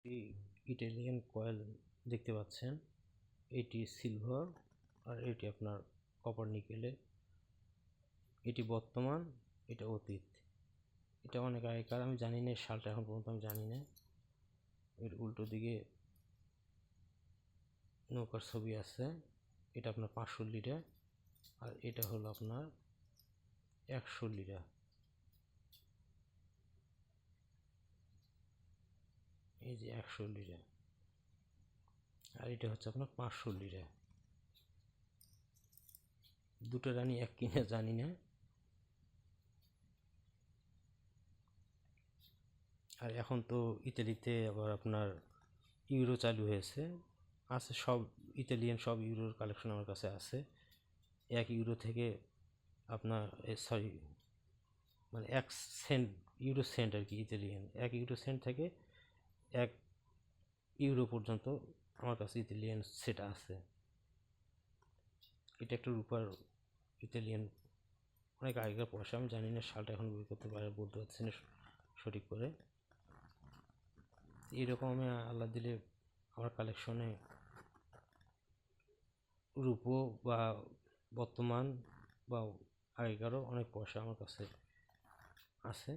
একটি Italian coil দেখতে পাচ্ছেন। এটি সিলভার আর এটি আপনার কপার নিকেলের। এটি বর্তমান, এটা অতীত। এটা অনেক আগেকার, আমি জানি না সালটা এখন পর্যন্ত আমি জানি না। এর উল্টো দিকে নৌকার ছবি আছে। এটা আপনার 500 লিটার আর এটা হলো আপনার 100 লিটার। এই যে 100 লিটার আর এটা হচ্ছে আপনার 500 লিটার। দুটো রানী এক কিনা জানি না। আর এখন তো ইতালিতে আবার আপনার ইউরো চালু হয়েছে, আছে সব ইতালিয়ান সব ইউরোর কালেকশন আমার কাছে আছে। 1 ইউরো থেকে আপনার সরি মানে 1 সেন্ট, ইউরো সেন্ট আর কি, ইতালিয়ান 1 ইউরো সেন্ট থেকে 1 ইউরো পর্যন্ত আমার কাছে ইতালিয়ান সেট আছে। এটা একটা রূপার ইতালিয়ান, অনেক আগেকার পয়সা, আমি জানি না সালটা এখন বই করতে পারে বলতে পারছি না সঠিক করে। এইরকম আমি আল্লাহ দিলে আমার কালেকশনে রূপো বা বর্তমান বা আগেকারও অনেক পয়সা আমার কাছে আছে।